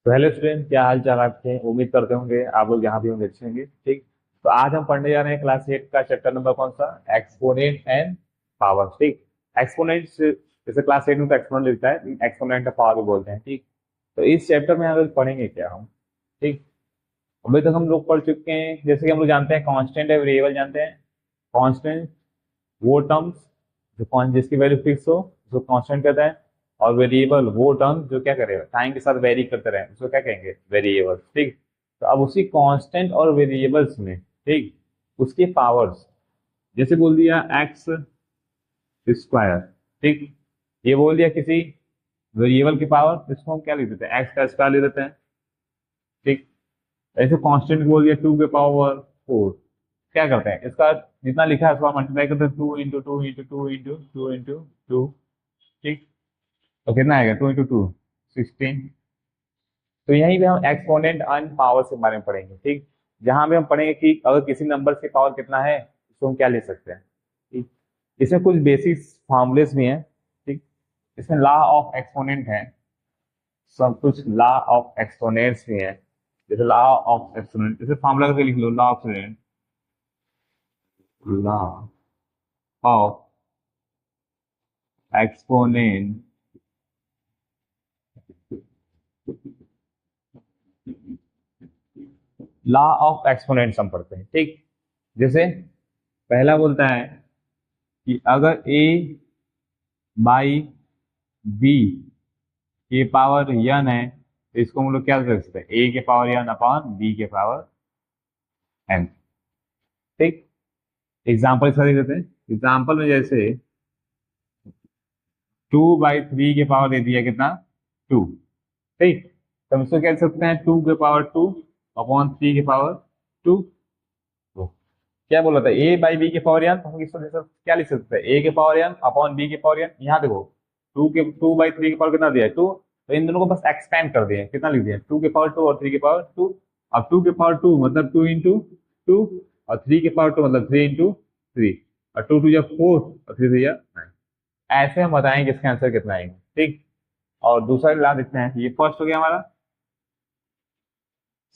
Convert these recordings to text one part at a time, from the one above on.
तो hello student, क्या हाल चाल आपके। उम्मीद करते होंगे आप लोग यहाँ भी होंगे, अच्छे होंगे। ठीक। तो आज हम पढ़ने जा रहे हैं क्लास 8 का चैप्टर नंबर कौन सा, एक्सपोनेंट एंड पावर। ठीक। एक्सपोनेंट जैसे क्लास 8 में तो एक्सपोनेंट लिखता है, एक्सपोनेंट का पावर भी बोलते हैं। ठीक। तो इस चैप्टर में हम लोग पढ़ेंगे क्या हम। ठीक। अभी तक हम लोग पढ़ चुके हैं, जैसे कि हम लोग जानते हैं कांस्टेंट है, वेरिएबल जानते हैं। कांस्टेंट वो टर्म्स जो जिसकी वैल्यू फिक्स हो उसको कांस्टेंट कहता है। और वेरिएबल वो टर्म जो क्या करेगा, टाइम के साथ वेरी करते रहे, उसको क्या कहेंगे, वेरिएबल। ठीक। तो अब उसी कांस्टेंट और वेरिएबल्स में, ठीक, उसके पावर्स, जैसे बोल दिया एक्स स्क्वायर। ठीक। ये बोल दिया किसी वेरिएबल की पावर, इसको हम क्या लिख देते हैं, एक्स का स्क्वायर लिख देते हैं। ठीक। ऐसे कांस्टेंट बोल दिया 2 के पावर 4, क्या करते हैं, इसका जितना लिखा है उसको मल्टीप्लाई करते हैं, 2 इंटू 2 इंटू 2 इंटू 2। ठीक। तो कितना आएगा, 2 इंटू 2 16। तो यहीं पे हम एक्सपोनेंट एंड पावर के बारे में पढ़ेंगे। ठीक। जहां पे हम पढ़ेंगे कि अगर किसी नंबर की पावर कितना है तो हम क्या ले सकते हैं। ठीक। इसमें कुछ बेसिक फॉर्मूलेस भी हैं। ठीक। इसमें लॉ ऑफ एक्सपोनेंट है, सब कुछ लॉ ऑफ एक्सपोनेंट्स भी है। जैसे लॉ ऑफ एक्सपोनेंट, जैसे फॉर्मूला करके लिख लो, law of exponent, law of exponent law of exponents हम पढ़ते हैं। ठीक। जैसे पहला बोलता है कि अगर a बाई बी के पावर यन है तो इसको हम लोग क्या कर सकते हैं, a के पावर यन अपॉन b के पावर n। ठीक। एग्जाम्पल इसका देख देते हैं। एग्जाम्पल में जैसे 2/3 के पावर दे दिया कितना, 2। ठीक। तो हम इसको क्या लिख सकते हैं, 2 के पावर 2 अपॉन 3 के पावर 2। तो क्या बोला था, a बाई बी के पावर एन, तो हम इसको क्या लिख सकते हैं, a के पावर एन अपॉन b के पावर एन। यहाँ देखो 2/3 के पावर कितना दिया है, 2। तो इन दोनों को बस एक्सपेंड कर दिए, कितना लिख दिया, 2 के पावर 2 और 3 के पावर 2। अब 2 के पावर 2 मतलब 2 इंटू 2, और 3 के पावर 2 मतलब 3 इंटू 3, और 2 2 जा 4 और 3 3 जा 9। ऐसे हम बताएंगे इसका आंसर कितना आएगा। ठीक। और दूसरा ला देखते हैं, ये फर्स्ट हो गया हमारा।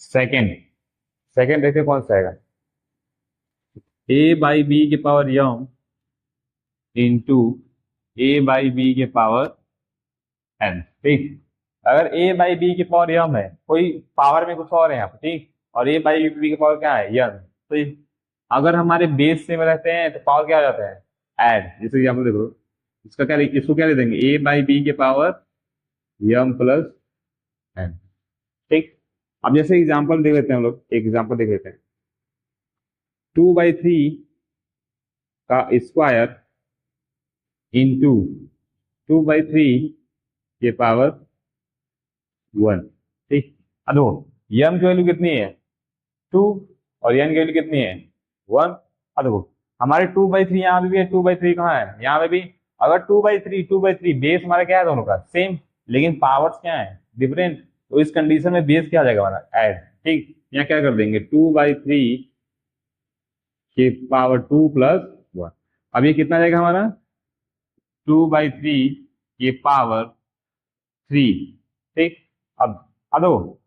सेकेंड, सेकेंड देखते कौन सा आएगा, a बाई बी के power m into a by b के पावर एन। ठीक। अगर a बाई बी के पावर यम है, कोई पावर में कुछ और है यहाँ पे। ठीक। और a बाई बी के पावर क्या है, यन। तो अगर हमारे बेस से में रहते हैं तो पावर क्या हो जाता है, ऐड। जैसे एग्जाम्पल देखो, इसका क्या इसको क्या लिख देंगे, a बाई बी के पावर यम प्लस एन। ठीक। अब जैसे एग्जाम्पल देख लेते हैं हम लोग, एक एग्जाम्पल देख लेते हैं। 2/3 का स्क्वायर इंटू 2/3 के पावर 1। ठीक। अब देखो यम की वैल्यू कितनी है, 2, और एन की वैल्यू कितनी है, 1। अब देखो हमारे 2/3 यहाँ पे भी है, 2/3 कहाँ है, यहाँ पे भी। अगर 2/3 बेस हमारा क्या है, दोनों का सेम, लेकिन पावर्स क्या है, डिफरेंट। तो इस कंडीशन में बेस क्या आ जाएगा हमारा, ऐड। ठीक। यहाँ क्या कर देंगे, 2/3 के पावर 2 प्लस 1। अब ये कितना जाएगा हमारा, 2/3 के पावर 3। ठीक। अब देखो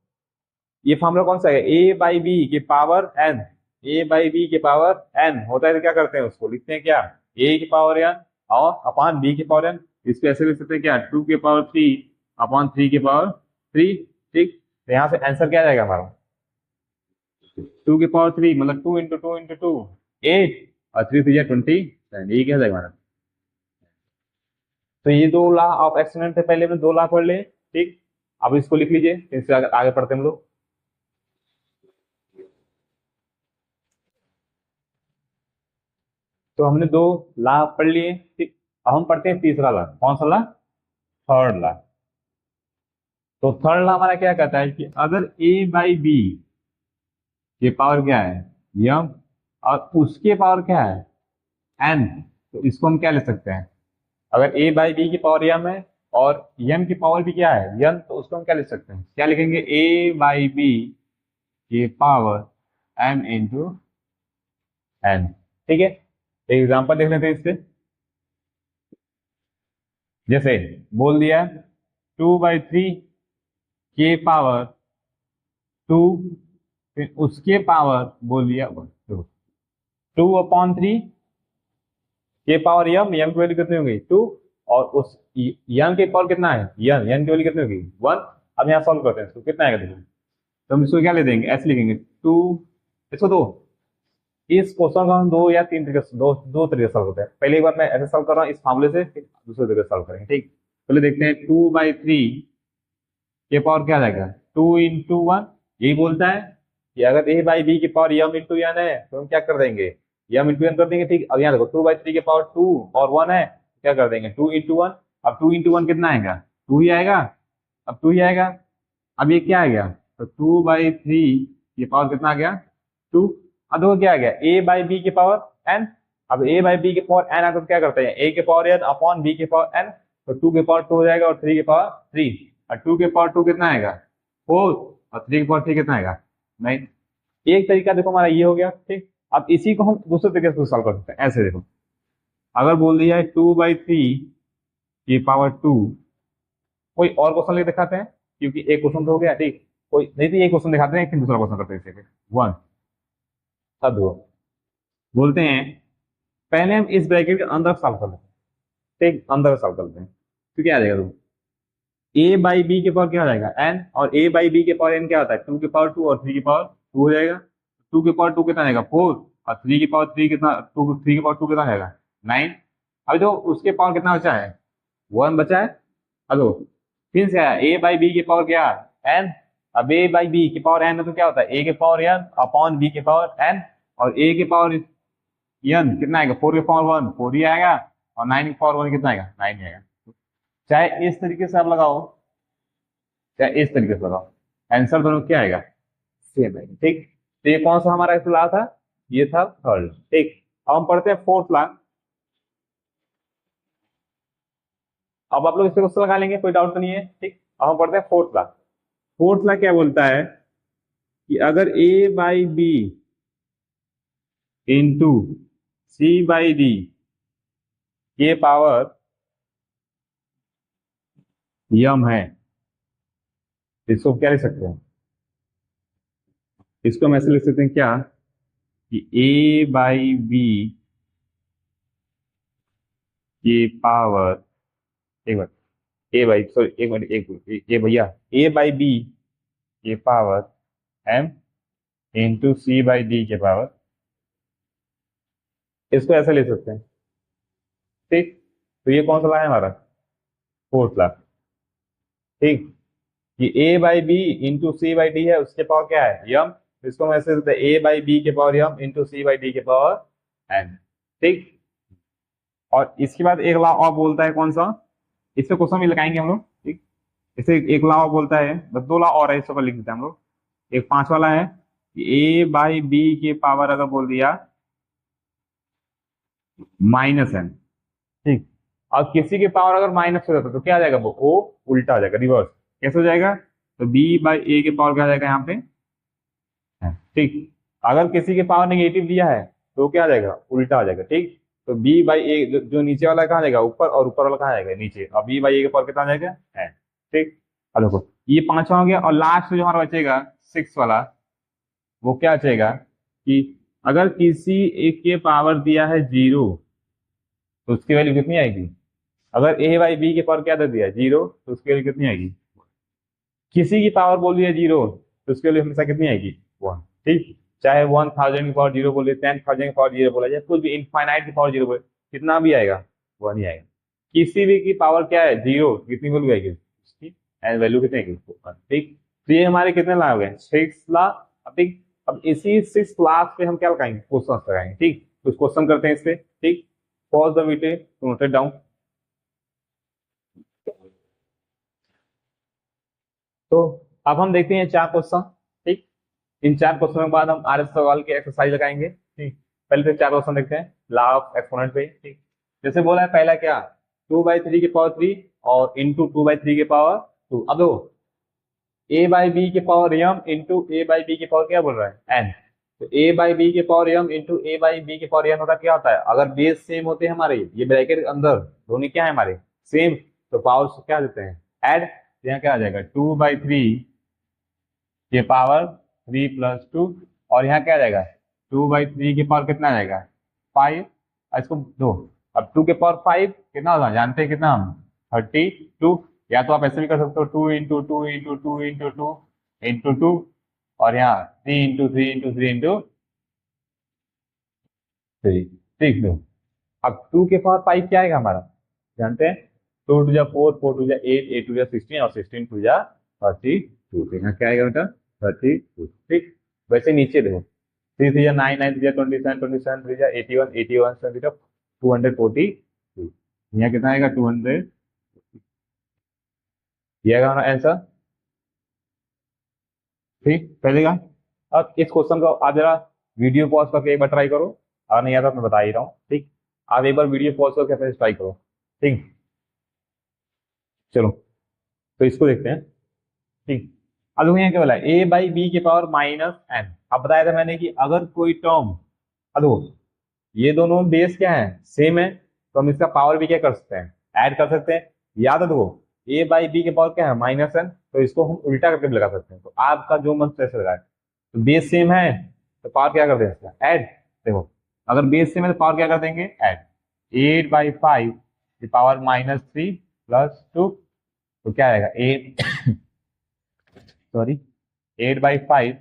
ये फॉर्मूला कौन सा है, ए बाई बी के power n. A by b के पावर एन होता है तो क्या करते हैं, उसको लिखते हैं क्या, ए के पावर एन और अपॉन बी के पावर एन। इसको ऐसे लिख सकते हैं क्या, 2 के पावर 3 अपॉन 3 के पावर 3। ठीक। तो यहाँ से आंसर क्या आ जाएगा हमारा, 2 के पावर 3 मतलब 2 इंटू 2 इंटू 2 8, और 3 3 जा 20। ये क्या आ जाएगा हमारा। तो ये दो लॉ ऑफ एक्सपोनेंट थे, पहले हमने दो लॉ पढ़ लिए। ठीक। अब इसको लिख लीजिए, इससे आगे पढ़ते हैं हम लोग। तो हमने दो ला पढ़ लिए। ठीक। अब हम पढ़ते हैं तीसरा ला, कौन सा ला, थर्ड ला। तो थर्ड ला हमारा क्या कहता है कि अगर a बाई बी के पावर क्या है, यम, और उसके पावर क्या है, n, तो इसको हम क्या ले सकते हैं, अगर a बाई बी की पावर यम है और यम की पावर भी क्या है, यन, तो उसको हम क्या लिख सकते हैं, क्या लिखेंगे, a बाई बी की पावर m इंटू एन। ठीक है। एग्जाम्पल देख लेते हैं इससे। जैसे बोल दिया 2/3 के पावर टू, फिर उसके पावर बोल दिया 2/3 के पावर यम की वैल्यू कितनी होगी 2, और उस यम के पावर कितना है यन की वैल्यू कितनी होगी 1। अब यहाँ सॉल्व करते हैं इसको, कितना आएगा देखो, तो हम इसको क्या ले देंगे, ऐसे लिखेंगे 2, इसको दो, इस क्वेश्चन को हम दो या तीन तरीके से, दो तरीके से सॉल्व करते हैं। पहले एक बार मैं ऐसे सॉल्व कर रहा हूँ इस फार्मूले से, फिर दूसरे तरीके से सॉल्व करेंगे, ठीक। पहले देखते हैं 2/3 के पावर क्या आ जाएगा 2 × 1, यही बोलता है कि अगर a बाई बी की पावर यम इंटू एन है तो हम क्या कर देंगे यम इंटू एन कर देंगे, ठीक। अब यहाँ देखो 2/3 के पावर 2 और 1 है, क्या कर देंगे 2 × 1। अब 2 × 1 कितना आएगा 2 ही आएगा, अब 2 ही आएगा। अब ये क्या आ गया, तो 2/3 की पावर कितना आ गया 2। अब देखो क्या आ गया a बाई बी की पावर n। अब a बाई बी की पावर n है तो क्या करते हैं a के पावर n अपॉन b के पावर n, तो 2 के पावर 2 हो जाएगा और 3 के पावर 3, और 2 के पावर 2 कितना आएगा 4, और 3 के पावर 3 कितना आएगा 9। एक तरीका देखो हमारा ये हो गया, ठीक। अब इसी को हम दूसरे तरीके से सॉल्व कर सकते हैं, ऐसे देखो, अगर बोल दिया है 2/3 की पावर 2, कोई और क्वेश्चन लेके दिखाते हैं, क्योंकि एक क्वेश्चन तो हो गया, ठीक। कोई नहीं तो एक क्वेश्चन दिखाते हैं फिर दूसरा क्वेश्चन करते हैं इसे, 1। अब देखो बोलते हैं पहले हम इस ब्रैकेट के अंदर सॉल्व कर लेते हैं, ठीक, अंदर सॉल्व करते हैं, तो क्या आ जाएगा देखो a बाई बी के पावर क्या हो जाएगा n, और a बाई बी के पावर n क्या होता है 2 के पावर 2 और 3 के पावर 2 हो जाएगा। 2 के पावर 2 कितना आएगा 4, और 3 के पावर 3 कितना 3 के पावर 2 कितना आएगा 9। अब जो उसके पावर कितना बचा है 1 बचा है। अब देखो फिर से आया a बाई बी के पावर क्या n, अब a बाई बी के पावर n है तो क्या होता है a के पावर n अपॉन b के पावर n, और a के पावर n कितना आएगा 4 के पावर 1 4 ही आएगा, और 9 के पावर 1 कितना आएगा 9 ही आएगा। चाहे इस तरीके से आप लगाओ चाहे इस तरीके से लगाओ, आंसर दोनों क्या आएगा सेम आएगा, ठीक। तो ये कौन सा हमारा लॉ था, ये था थर्ड, ठीक। अब हम पढ़ते हैं फोर्थ लॉ। अब आप लोग इससे क्वेश्चन लगा लेंगे, कोई डाउट तो नहीं है, ठीक। अब हम पढ़ते हैं फोर्थ लॉ। फोर्थ लॉ क्या बोलता है कि अगर a by b into c by d के पावर यम है, इसको क्या लिख सकते हैं, इसको हम ऐसे लिख सकते हैं क्या कि a बाई बी के पावर, एक बार ए बाई सॉरी एक मिनट एक भैया a बाई बी के power m into c by d के पावर, इसको ऐसे ले सकते हैं, ठीक। तो ये कौन सा ला है हमारा फोर्थ ला, ठीक। कि a by b into c by d है, उसके पावर क्या है यम, इसको हम ऐसे लिखते हैं a बाई बी के power m into c by d के पावर n, ठीक। और इसके बाद एक लॉ और बोलता है कौन सा, इससे क्वेश्चन भी लगाएंगे हम लोग, ठीक। इसे एक लॉ और बोलता है, बस दो लॉ और है, इसको लिख देते हैं हम लोग। एक पांच वाला है कि a बाई बी के पावर अगर बोल दिया -n, ठीक। और किसी के पावर अगर माइनस हो जाता तो क्या आ जाएगा, वो उल्टा हो जाएगा, रिवर्स। कैसे हो जाएगा, तो b बाई ए के पावर क्या आ जाएगा यहाँ पे, ठीक। अगर किसी के पावर नेगेटिव दिया है तो क्या आ जाएगा उल्टा आ जाएगा, ठीक। तो b बाई ए जो नीचे वाला कहाँ जाएगा ऊपर, और ऊपर वाला कहाँ जाएगा नीचे, और b बाई ए के पावर कितना आ जाएगा है, ठीक। अब देखो ये पांचवा हो गया, और लास्ट जो हमारा बचेगा 6 वाला, वो क्या बचेगा कि अगर किसी एक के पावर दिया है 0 तो उसकी वैल्यू कितनी आएगी, अगर a बाई बी के पावर क्या दे दिया 0 तो उसकी वैल्यू कितनी आएगी, किसी की पावर बोल दिया 0 तो उसके लिए हमेशा कितनी आएगी 1, ठीक। चाहे 1000 की पावर 0 बोले, 10,000 की पावर 0 बोला जाए, कुछ भी इनफाइनाइट की पावर 0 बोले, कितना भी आएगा 1 ही आएगा। किसी भी की पावर क्या है 0, कितनी वैल्यू आएगी उसकी, एंड वैल्यू कितनी आएगी 1, ठीक। तो ये हमारे कितने ला हो गए 6 ला, ठीक। अब इसी 6 क्लास पे हम क्या लगाएंगे क्वेश्चन लगाएंगे, ठीक। कुछ क्वेश्चन करते हैं इस पे, ठीक। Pause the video to note it down. तो अब हम देखते हैं 4 क्वेश्चन, ठीक। इन 4 क्वेश्चन के बाद हम आर सवाल की एक्सरसाइज लगाएंगे, ठीक। पहले तो 4 क्वेश्चन देखते हैं लॉ ऑफ एक्सपोनेंट पे, ठीक। जैसे बोला है पहला क्या 2/3 की पावर 3 और इंटू 2/3 की पावर 2। अब देखो a बाई बी के power m into a by b के पावर क्या बोल रहा है n, तो a बाई बी के power m into a by b के पावर n होता क्या होता है, अगर बेस सेम होते हैं हमारे, ये ब्रैकेट के अंदर दोनों क्या है हमारे सेम, तो पावर क्या देते हैं ऐड, यहाँ क्या आ जाएगा 2/3 ये पावर 3+2, और यहाँ क्या आ जाएगा 2/3 की पावर कितना आ जाएगा 5, इसको दो। अब 2 के पावर 5 कितना होगा जानते हैं कितना हम 32, या तो आप ऐसे भी कर सकते हो 2 × 2 × 2 × 2 × 2, और यहाँ 3 × 3 × 3 × 3, ठीक लो। अब 2 के पावर 5 क्या आएगा हमारा जानते हैं, 2 × 2 = 4, 4 × 2 = 8, 8 × 2 = 16, और 16 × 2 = 32, तो यहाँ क्या आएगा बेटा 32, ठीक। वैसे नीचे देखो 3 3 × 9, 9 3 × 27, 27 3 × 81, 81 से बेटा 242, यहाँ कितना आएगा 200, ये आएगा हमारा आंसर, ठीक पहले का। अब इस क्वेश्चन को आप जरा वीडियो पॉज करके एक बार ट्राई करो, अगर नहीं आता तो मैं बता ही रहा हूँ, ठीक। आप एक बार वीडियो पॉज करके फिर ट्राई करो, ठीक। चलो तो इसको देखते हैं, ठीक। अब देखो यहाँ क्या बोला a/b की पावर -n। अब बताया था मैंने कि अगर कोई टर्म, अब देखो ये दोनों बेस क्या है सेम है, तो हम इसका पावर भी क्या कर सकते हैं ऐड कर सकते हैं। याद है देखो a/b की पावर क्या है -n, तो इसको हम उल्टा करके भी लगा सकते हैं, तो आपका जो मन कैसे लगाए। तो बेस सेम है तो पावर क्या कर दें इसका ऐड। देखो अगर बेस सेम है तो पावर क्या कर देंगे ऐड, 8/5 की पावर -3 + 2, तो क्या आएगा 8 सॉरी 8/5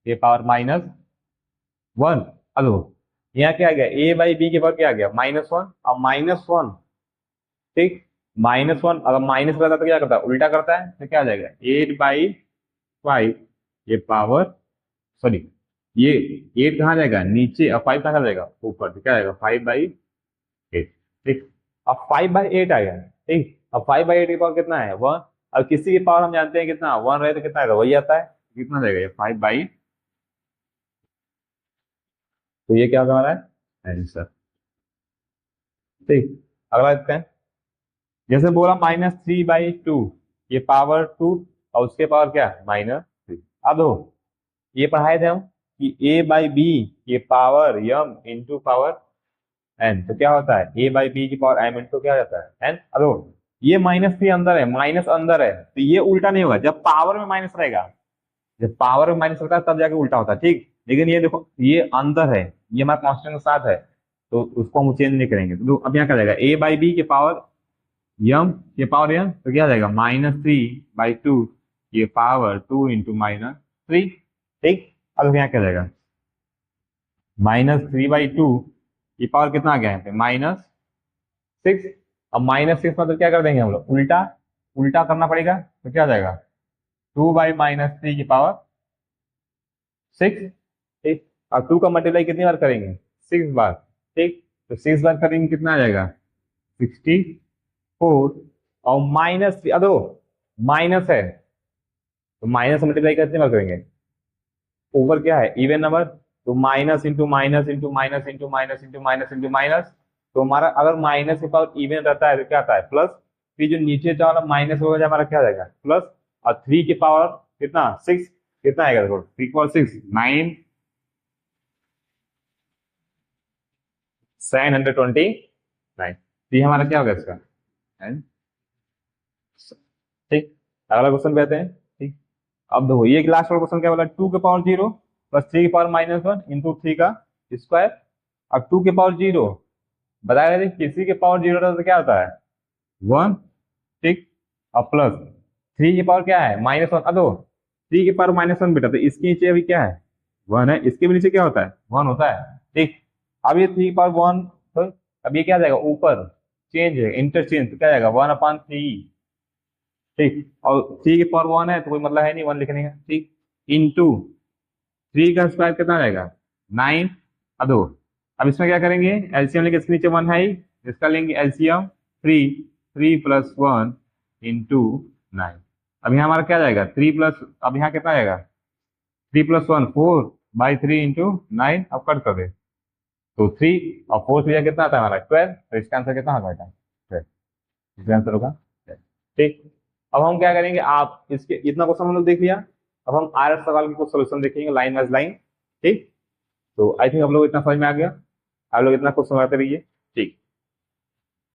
के पावर -1। अब यहाँ क्या आ गया a/b के पावर क्या आ गया -1, अब -1, ठीक। -1 अगर माइनस रहता तो क्या करता है उल्टा करता है, तो क्या आ जाएगा 8/5 ये पावर, सॉरी ये 8 कहाँ जाएगा नीचे और 5 कहाँ जाएगा ऊपर, तो क्या आएगा 5/8, ठीक। अब 5/8 आ गया, ठीक। अब 5/8 की पावर कितना है 1, अब किसी की पावर हम जानते हैं कितना 1 रहे तो कितना आएगा वही आता है, कितना जाएगा ये 5/, तो ये क्या होगा हमारा आंसर, ठीक। अगला देखते हैं, जैसे बोला -3/2 ये पावर 2, और उसके पावर क्या -3। अब देखो ये पढ़ाए थे हम कि a/b ये power m into power n, तो क्या होता है a/b की पावर m इंटू क्या हो जाता है n। अब देखो ये -3 अंदर है, माइनस अंदर है, तो ये उल्टा नहीं होगा, जब पावर में माइनस रहेगा, जब पावर में माइनस होता है तब जाके उल्टा होता है, ठीक। लेकिन ये देखो ये अंदर है, ये हमारा कांस्टेंट के साथ है, तो उसको हम चेंज नहीं करेंगे। तो अब यहाँ क्या जाएगा a/b की पावर यम ये पावर यम, तो क्या आ जाएगा -3/2 ये पावर 2 × -3, ठीक। अब यहाँ क्या जाएगा -3/2 ये पावर कितना आ गया यहाँ पे -6। अब -6 मतलब क्या कर देंगे हम लोग उल्टा, उल्टा करना पड़ेगा, तो क्या आ जाएगा 2/-3 की पावर 6, ठीक। और 2 का मल्टीप्लाई कितनी बार करेंगे 6 बार, ठीक। तो 6 बार करेंगे कितना आ जाएगा 64, और माइनस अदो माइनस है, तो माइनस मल्टीप्लाई कितनी बार करेंगे, ऊपर क्या है इवन नंबर, तो minus into minus into minus into minus into minus into minus, तो हमारा अगर माइनस के पावर इवन रहता है तो क्या आता है प्लस, फिर जो नीचे वाला माइनस होगा हमारा क्या आ जाएगा प्लस, और 3 की पावर कितना 6, कितना आएगा देखो 3 की पावर 6 9 729, तो ये हमारा क्या होगा इसका and ठीक। अगला क्वेश्चन पे आते हैं, ठीक। अब देखो ये लास्ट वाला क्वेश्चन क्या बोला 2 के पावर 0 + 3 की पावर -1 इंटू 3 का स्क्वायर। अब 2 के पावर 0 बताया था किसी के पावर 0 रहता तो क्या होता है 1, ठीक। अब प्लस 3 की पावर क्या है -1, अब देखो 3 की पावर -1 बेटा, तो इसके नीचे अभी क्या है 1 है, इसके भी नीचे क्या होता है 1 होता है, ठीक। अब ये 3 की पावर 1, तो अब ये क्या आ जाएगा ऊपर चेंज है इंटरचेंज, तो क्या आ जाएगा 1/3, ठीक। और 3 की पावर 1 है तो कोई मतलब है नहीं 1 लिखने का, ठीक। इंटू 3 का स्क्वायर कितना रहेगा 9। अब दो अब इसमें क्या करेंगे एलसीएम लेंगे, इसके नीचे 1 है ही, इसका लेंगे एलसीएम 3 + 1 इंटू 9। अब यहाँ हमारा क्या जाएगा 3 प्लस, अब यहाँ कितना आएगा 3 + 1 4/3 इंटू 9, अब कट कर दे तो 3 और 4 से कितना आता है हमारा 12, तो इसका आंसर कितना होगा बेटा 12, इसका आंसर होगा 12, ठीक। अब हम क्या करेंगे, आप इसके इतना क्वेश्चन हम लोग देख लिया, अब हम आर सवाल के कुछ सोल्यूशन देखेंगे लाइन वाइज लाइन, ठीक। तो आई थिंक आप लोग इतना समझ में आ गया, आप लोग इतना क्वेश्चन करते रहिए।